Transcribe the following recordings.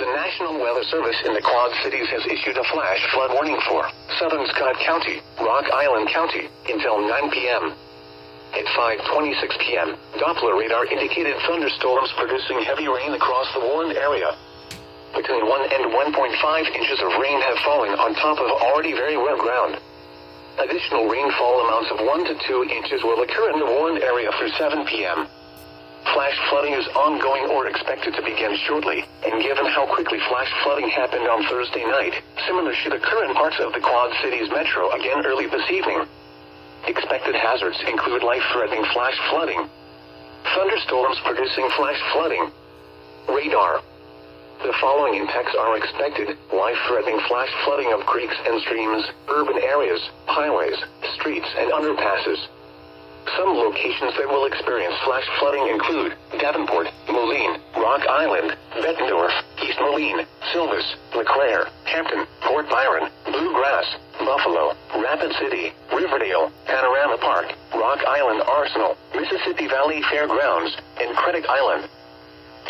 The National Weather Service in the Quad Cities has issued a flash flood warning for southern Scott County, Rock Island County, until 9 p.m. At 5:26 p.m., Doppler radar indicated thunderstorms producing heavy rain across the warned area. Between 1 and 1.5 inches of rain have fallen on top of already very wet ground. Additional rainfall amounts of 1 to 2 inches will occur in the warned area through 7 p.m. Flash flooding is ongoing or expected to begin shortly, and given how quickly flash flooding happened on Thursday night, similar should occur in parts of the Quad Cities metro again early this evening. Expected hazards include life-threatening flash flooding, thunderstorms producing flash flooding, radar. The following impacts are expected: life-threatening flash flooding of creeks and streams, urban areas, highways, streets, and underpasses. Some locations that will experience flash flooding include Davenport, Moline, Rock Island, Bettendorf, East Moline, Silvis, LeClaire, Hampton, Port Byron, Bluegrass, Buffalo, Rapid City, Riverdale, Panorama Park, Rock Island Arsenal, Mississippi Valley Fairgrounds, and Credit Island.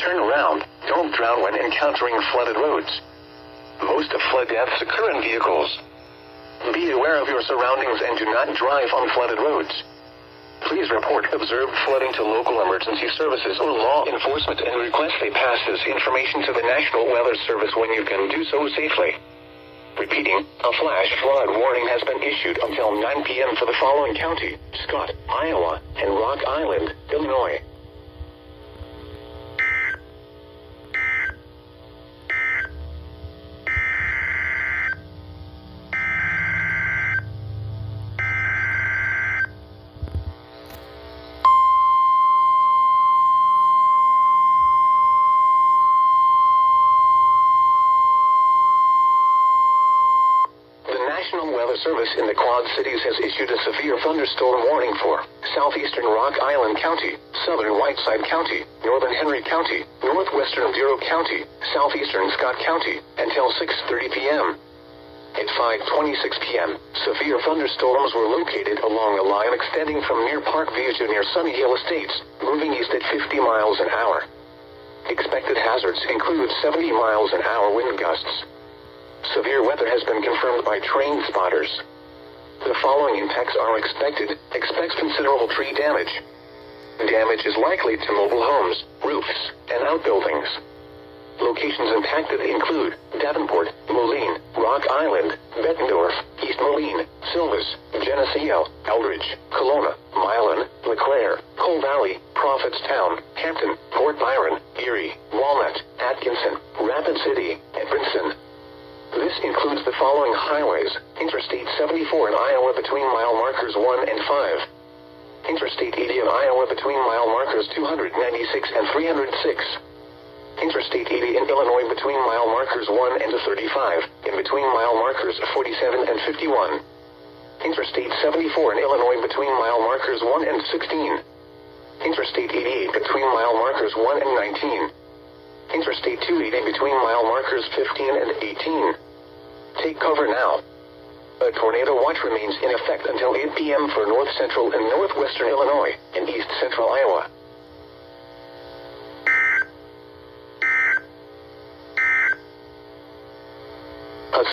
Turn around. Don't drown when encountering flooded roads. Most of flood deaths occur in vehicles. Be aware of your surroundings and do not drive on flooded roads. Please report observed flooding to local emergency services or law enforcement and request they pass this information to the National Weather Service when you can do so safely. Repeating, a flash flood warning has been issued until 9 p.m. for the following county: Scott, Iowa, and Rock Island, Illinois. National Weather Service in the Quad Cities has issued a severe thunderstorm warning for southeastern Rock Island County, southern Whiteside County, northern Henry County, northwestern Bureau County, southeastern Scott County, until 6:30 p.m. At 5:26 p.m., severe thunderstorms were located along a line extending from near Parkview to near Sunny Hill Estates, moving east at 50 miles an hour. Expected hazards include 70 miles an hour wind gusts. Severe weather has been confirmed by train spotters. The following impacts are expected. Expect considerable tree damage. Damage is likely to mobile homes, roofs, and outbuildings. Locations impacted include Davenport, Moline, Rock Island, Bettendorf, East Moline, Silvis, Geneseo, Eldridge, Kelowna, Milan, LeClaire, Coal Valley, Prophetstown, Hampton, Port Byron, Erie, Walnut, Atkinson, Rapid City, and Princeton. This includes the following highways: Interstate 74 in Iowa between mile markers 1 and 5. Interstate 80 in Iowa between mile markers 296 and 306. Interstate 80 in Illinois between mile markers 1 and 35, and between mile markers 47 and 51. Interstate 74 in Illinois between mile markers 1 and 16. Interstate 88 between mile markers 1 and 19. Interstate 280 between mile markers 15 and 18. Take cover now. A tornado watch remains in effect until 8 p.m. for north central and northwestern Illinois and east central Iowa.